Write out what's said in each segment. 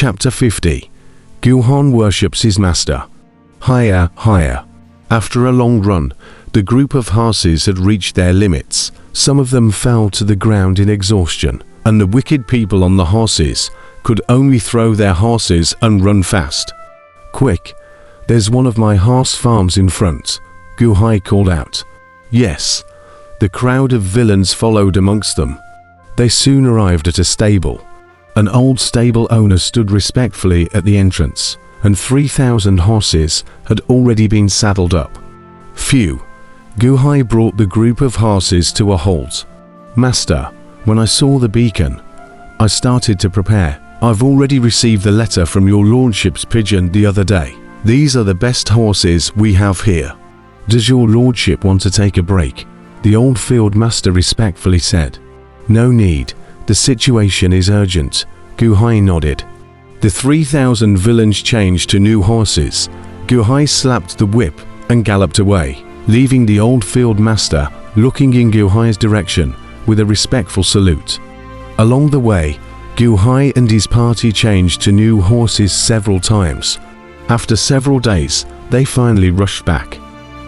Chapter 50. Guhan worships his master. Higher, higher. After a long run, the group of horses had reached their limits. Some of them fell to the ground in exhaustion, and the wicked people on the horses could only throw their horses and run fast. "Quick, there's one of my horse farms in front," Guhai called out. Yes, the crowd of villains followed amongst them. They soon arrived at a stable. An old stable owner stood respectfully at the entrance, and 3,000 horses had already been saddled up. Phew! Guhai brought the group of horses to a halt. "Master, when I saw the beacon, I started to prepare. I've already received the letter from your lordship's pigeon the other day. These are the best horses we have here. Does your lordship want to take a break?" The old field master respectfully said. "No need. The situation is urgent," Guhai nodded. The 3,000 villains changed to new horses. Guhai slapped the whip and galloped away, leaving the old field master looking in Guhai's direction with a respectful salute. Along the way, Guhai and his party changed to new horses several times. After several days, they finally rushed back.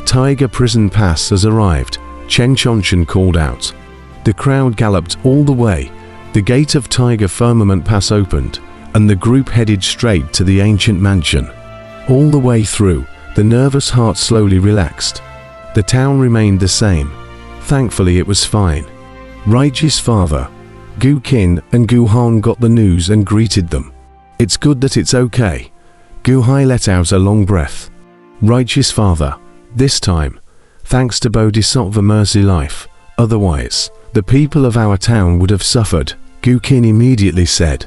"Tiger Prison Pass has arrived," Chen Chonchen called out. The crowd galloped all the way. The gate of Tiger Firmament Pass opened, and the group headed straight to the ancient mansion. All the way through, the nervous heart slowly relaxed. The town remained the same. Thankfully, it was fine. Raiji's father, Gu Qin, and Gu Han got the news and greeted them. "It's good that it's okay." Guhai let out a long breath. Raiji's father, "This time, thanks to Bodhisattva Mercy Life. Otherwise, the people of our town would have suffered," Gu Qin immediately said.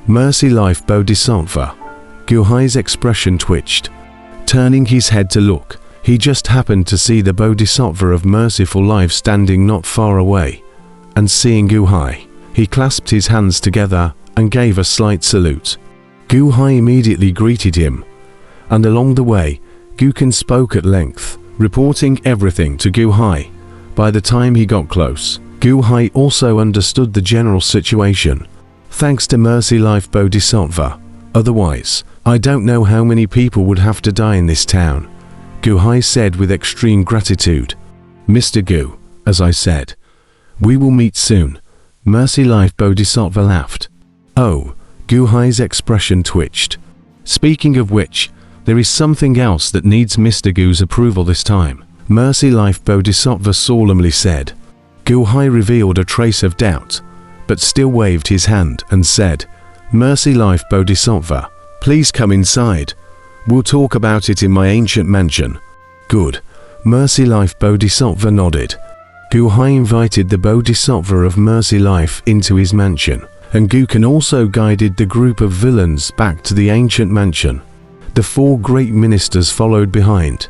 "Mercy Life Bodhisattva." Guhai's expression twitched. Turning his head to look, he just happened to see the Bodhisattva of Merciful Life standing not far away. And seeing Guhai, he clasped his hands together and gave a slight salute. Guhai immediately greeted him, and along the way, Gu Qin spoke at length, reporting everything to Guhai. By the time he got close, Guhai also understood the general situation. "Thanks to Mercy Life Bodhisattva. Otherwise, I don't know how many people would have to die in this town," Guhai said with extreme gratitude. "Mr. Gu, as I said, we will meet soon," Mercy Life Bodhisattva laughed. "Oh," Guhai's expression twitched. "Speaking of which, there is something else that needs Mr. Gu's approval this time," Mercy Life Bodhisattva solemnly said. Guhai revealed a trace of doubt, but still waved his hand and said, "Mercy Life Bodhisattva, please come inside. We'll talk about it in my ancient mansion." "Good." Mercy Life Bodhisattva nodded. Guhai invited the Bodhisattva of Mercy Life into his mansion, and Gu Qin also guided the group of villains back to the ancient mansion. The 4 great ministers followed behind.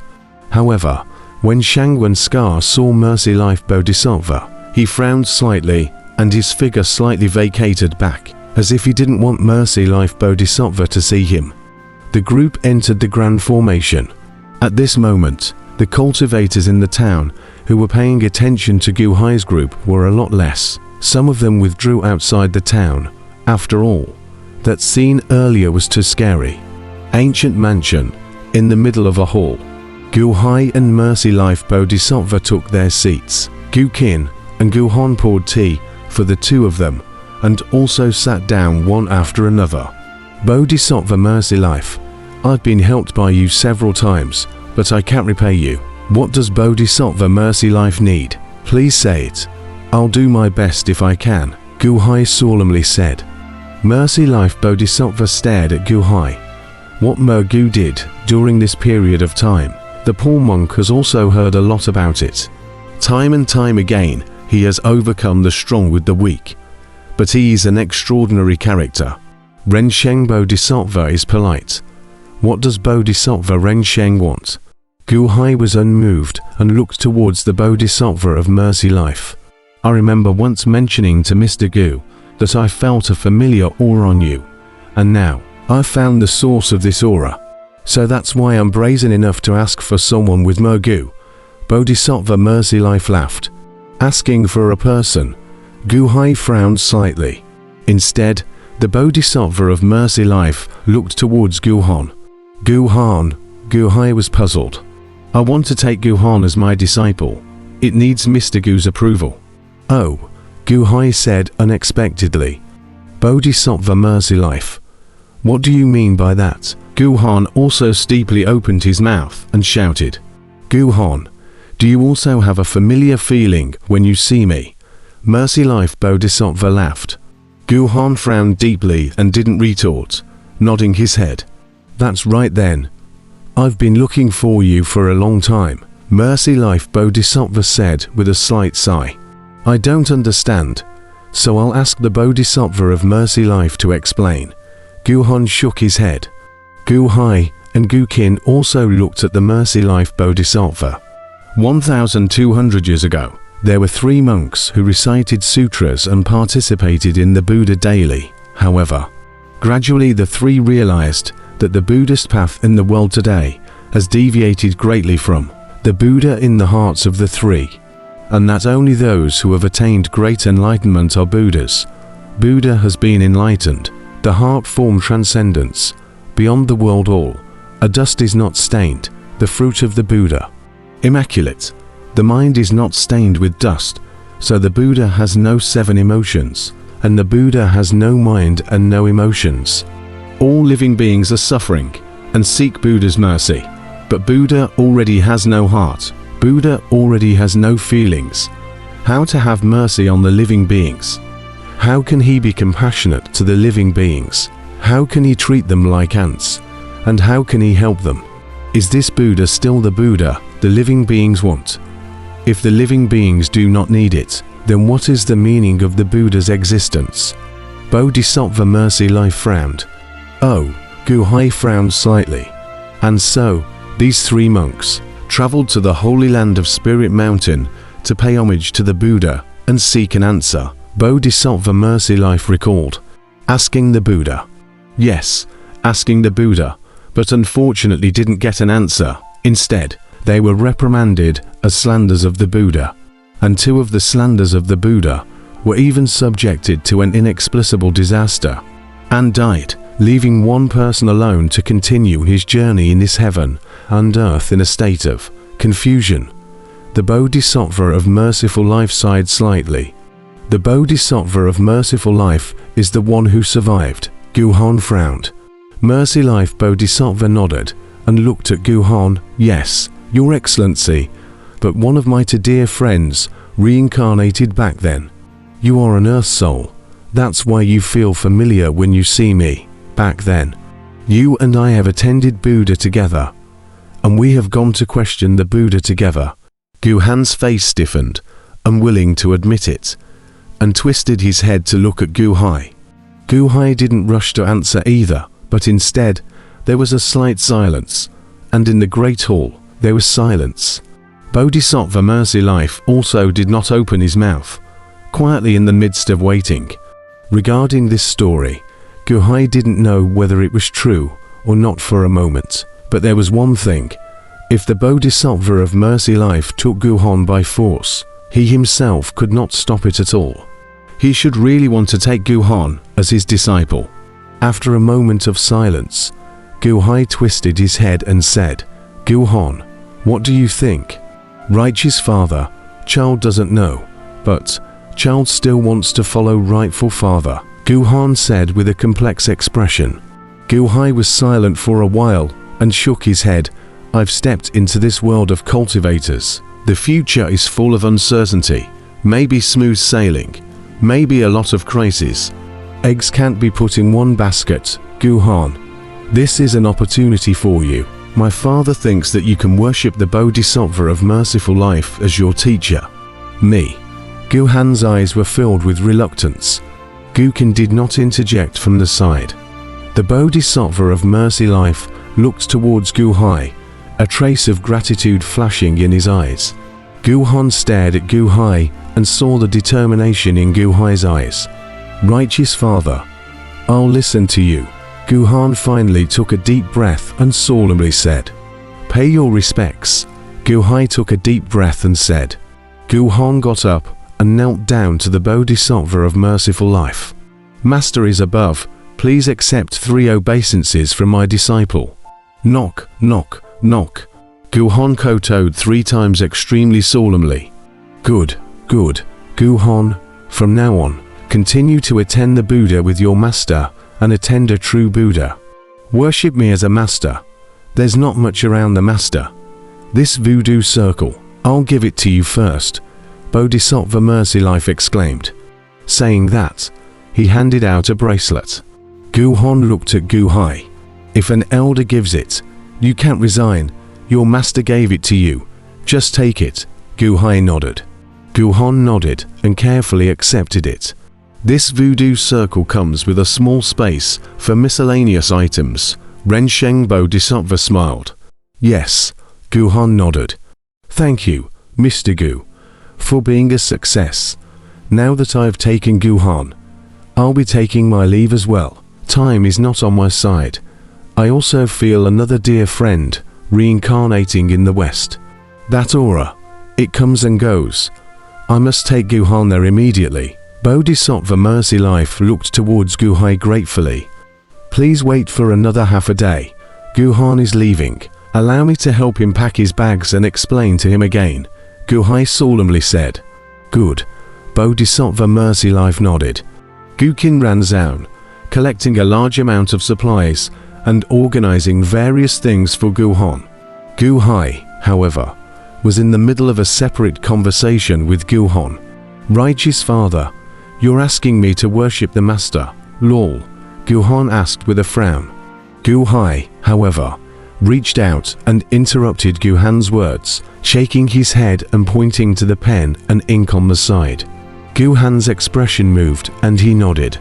However, when Shangwen Scar saw Mercy Life Bodhisattva, he frowned slightly, and his figure slightly vacated back, as if he didn't want Mercy Life Bodhisattva to see him. The group entered the Grand Formation. At this moment, the cultivators in the town who were paying attention to Guhai's group were a lot less. Some of them withdrew outside the town. After all, that scene earlier was too scary. Ancient mansion, in the middle of a hall. Guhai and Mercy Life Bodhisattva took their seats. Gu Qin and Gu Han poured tea for the 2 of them, and also sat down one after another. "Bodhisattva Mercy Life, I've been helped by you several times, but I can't repay you. What does Bodhisattva Mercy Life need? Please say it. I'll do my best if I can," Guhai solemnly said. Mercy Life Bodhisattva stared at Guhai. What Gu did during this period of time, the poor monk has also heard a lot about it. Time and time again, he has overcome the strong with the weak. But he is an extraordinary character. Rensheng Bodhisattva is polite. What does Bodhisattva Rensheng want? Guhai was unmoved and looked towards the Bodhisattva of Mercy Life. "I remember once mentioning to Mr. Gu that I felt a familiar aura on you, and now I've found the source of this aura. So that's why I'm brazen enough to ask for someone with Gu." Bodhisattva Mercy Life laughed. "Asking for a person?" Guhai frowned slightly. Instead, The Bodhisattva of Mercy Life looked towards Guhan. Guhai was puzzled. I want to take Guhan as my disciple. It needs Mr. Gu's approval. Oh, Guhai said unexpectedly. Bodhisattva Mercy Life. What do you mean by that? Guhan also steeply opened his mouth and shouted. Guhan, do you also have a familiar feeling when you see me? Mercy Life Bodhisattva laughed. Guhan frowned deeply and didn't retort, nodding his head. That's right then. I've been looking for you for a long time, Mercy Life Bodhisattva said with a slight sigh. I don't understand, so I'll ask the Bodhisattva of Mercy Life to explain. Guhan shook his head. Guhai and Gukin also looked at the Mercy Life Bodhisattva. 1,200 years ago, there were 3 monks who recited sutras and participated in the Buddha daily. However, gradually the 3 realized that the Buddhist path in the world today has deviated greatly from the Buddha in the hearts of the 3, and that only those who have attained great enlightenment are Buddhas. Buddha has been enlightened. The heart formed transcendence. Beyond the world all, a dust is not stained, the fruit of the Buddha. Immaculate. The mind is not stained with dust, so the Buddha has no 7 emotions, and the Buddha has no mind and no emotions. All living beings are suffering and seek Buddha's mercy, but Buddha already has no heart. Buddha already has no feelings. How to have mercy on the living beings? How can he be compassionate to the living beings? How can he treat them like ants? And how can he help them? Is this Buddha still the Buddha the living beings want? If the living beings do not need it, then what is the meaning of the Buddha's existence? Bodhisattva Mercy Life frowned. Oh, Guhai frowned slightly. And so, these 3 monks traveled to the Holy Land of Spirit Mountain to pay homage to the Buddha and seek an answer. Bodhisattva Mercy Life recalled. Asking the Buddha. Yes, asking the Buddha, but unfortunately didn't get an answer. Instead, they were reprimanded as slanders of the Buddha, and 2 of the slanders of the Buddha were even subjected to an inexplicable disaster, and died, leaving one person alone to continue his journey in this heaven and earth in a state of confusion. The Bodhisattva of Merciful Life sighed slightly. The Bodhisattva of Merciful Life is the one who survived. Guhan frowned. Mercy Life Bodhisattva nodded and looked at Guhan. Yes, Your Excellency, but one of my dear friends reincarnated back then. You are an earth soul. That's why you feel familiar when you see me. Back then, you and I have attended Buddha together, and we have gone to question the Buddha together. Guhan's face stiffened, unwilling to admit it, and twisted his head to look at Guhai. Guhai didn't rush to answer either, but instead, there was a slight silence, and in the Great Hall, there was silence. Bodhisattva Mercy Life also did not open his mouth, quietly in the midst of waiting. Regarding this story, Guhai didn't know whether it was true or not for a moment, but there was one thing. If the Bodhisattva of Mercy Life took Guhan by force, he himself could not stop it at all. He should really want to take Guhan as his disciple. After a moment of silence, Guhai twisted his head and said, Guhan, what do you think? Righteous father, child doesn't know, but child still wants to follow rightful father, Guhan said with a complex expression. Guhai was silent for a while and shook his head. I've stepped into this world of cultivators. The future is full of uncertainty, maybe smooth sailing, maybe a lot of crises. Eggs can't be put in one basket, Guhan. This is an opportunity for you. My father thinks that you can worship the Bodhisattva of Merciful Life as your teacher. Me. Guhan's eyes were filled with reluctance. Gukin did not interject from the side. The Bodhisattva of Mercy Life looked towards Guhai, a trace of gratitude flashing in his eyes. Guhan stared at Guhai and saw the determination in Guhai's eyes. Righteous father, I'll listen to you. Guhan finally took a deep breath and solemnly said, Pay your respects. Guhai took a deep breath and said. Guhan got up and knelt down to the Bodhisattva of Merciful Life. Master is above, Please accept 3 obeisances from my disciple. Knock, knock, knock. Guhan kowtowed 3 times extremely solemnly. Good, good, Guhan. From now on, continue to attend the Buddha with your master and attend a true Buddha. Worship me as a master. There's not much around the master. This voodoo circle, I'll give it to you first, Bodhisattva Mercy Life exclaimed. Saying that, he handed out a bracelet. Guhan looked at Guhai. If an elder gives it, you can't resign. Your master gave it to you. Just take it. Guhai nodded. Guhan nodded and carefully accepted it. This voodoo circle comes with a small space for miscellaneous items. Rensheng Bodhisattva smiled. Yes, Guhan nodded. Thank you, Mr. Gu, for being a success. Now that I've taken Guhan, I'll be taking my leave as well. Time is not on my side. I also feel another dear friend reincarnating in the West. That aura, it comes and goes. I must take Guhan there immediately. Bodhisattva Mercy Life looked towards Guhai gratefully. Please wait for another half a day. Guhan is leaving. Allow me to help him pack his bags and explain to him again. Guhai solemnly said. Good. Bodhisattva Mercy Life nodded. Gukin ran down, collecting a large amount of supplies and organizing various things for Guhan. Guhai, however, was in the middle of a separate conversation with Guhan. Righteous Father, you're asking me to worship the Master, lol, Guhan asked with a frown. Guhai, however, reached out and interrupted Guhan's words, shaking his head and pointing to the pen and ink on the side. Guhan's expression moved and he nodded.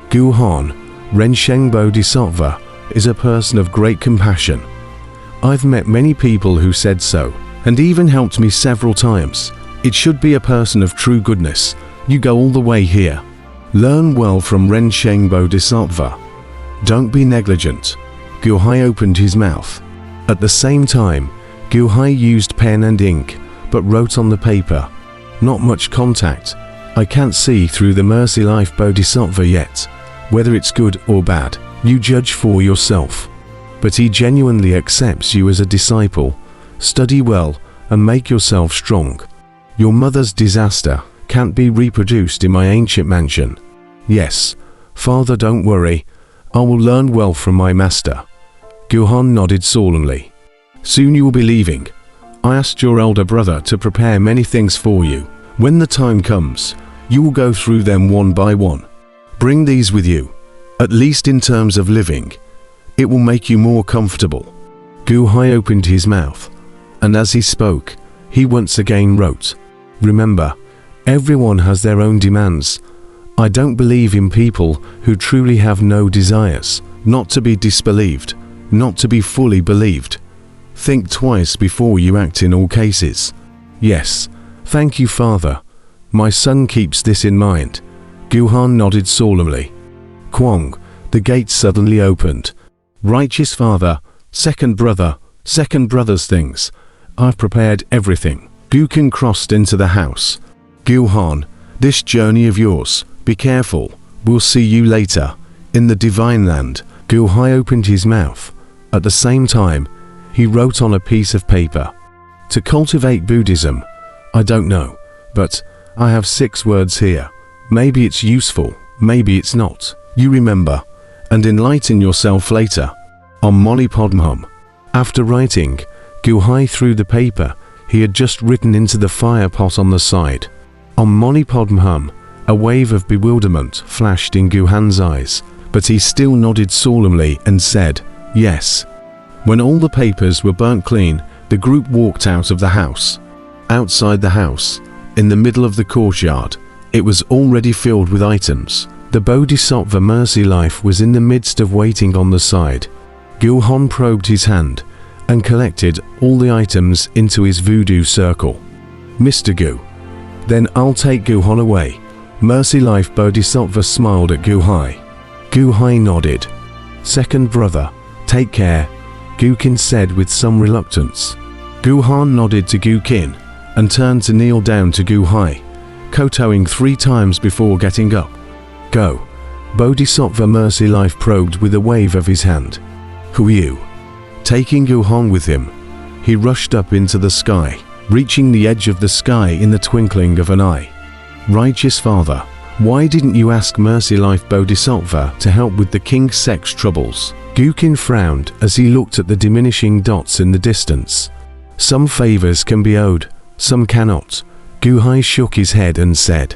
Guhan, Rensheng Bodhisattva, is a person of great compassion. I've met many people who said so, and even helped me several times. It should be a person of true goodness. You go all the way here. Learn well from Rensheng Bodhisattva. Don't be negligent. Guhai opened his mouth. At the same time, Guhai used pen and ink, but wrote on the paper. Not much contact. I can't see through the Mercy Life Bodhisattva yet. Whether it's good or bad, you judge for yourself. But he genuinely accepts you as a disciple. Study well and make yourself strong. Your mother's disaster can't be reproduced in my ancient mansion. Yes, Father, don't worry. I will learn well from my master. Guhan nodded solemnly. Soon you will be leaving. I asked your elder brother to prepare many things for you. When the time comes, you will go through them one by one. Bring these with you, at least in terms of living. It will make you more comfortable. Guhai opened his mouth, and as he spoke, he once again wrote, Remember, everyone has their own demands. I don't believe in people who truly have no desires, not to be disbelieved, not to be fully believed. Think twice before you act in all cases. Yes, thank you, Father. My son keeps this in mind. Guhan nodded solemnly. Kwong, the gate suddenly opened. Righteous Father, second brother's things. I've prepared everything. Gukin crossed into the house. Guhan, this journey of yours, be careful. We'll see you later. In the divine land, Guhai opened his mouth. At the same time, he wrote on a piece of paper. To cultivate Buddhism, I don't know, but I have 6 words here. Maybe it's useful, maybe it's not. You remember, and enlighten yourself later. Om Mani Padme Hum. After writing, Guhai threw the paper he had just written into the fire pot on the side. Om Mani Padme Hum. A wave of bewilderment flashed in Guhan's eyes, but he still nodded solemnly and said, Yes. When all the papers were burnt clean, the group walked out of the house. Outside the house, in the middle of the courtyard, it was already filled with items. The Bodhisattva Mercy Life was in the midst of waiting on the side. Guhan probed his hand and collected all the items into his voodoo circle. Mr. Gu. Then I'll take Guhan away. Mercy Life Bodhisattva smiled at Guhai. Guhai nodded. Second brother, take care, Gukin said with some reluctance. Guhan nodded to Gukin and turned to kneel down to Guhai, kowtowing 3 times before getting up. Go. Bodhisattva Mercy Life probed with a wave of his hand. Who are you? Taking Guhan with him, he rushed up into the sky, reaching the edge of the sky in the twinkling of an eye. Righteous Father, why didn't you ask Mercy Life Bodhisattva to help with the king's sex troubles? Gukin frowned as he looked at the diminishing dots in the distance. Some favors can be owed, some cannot. Guhai shook his head and said,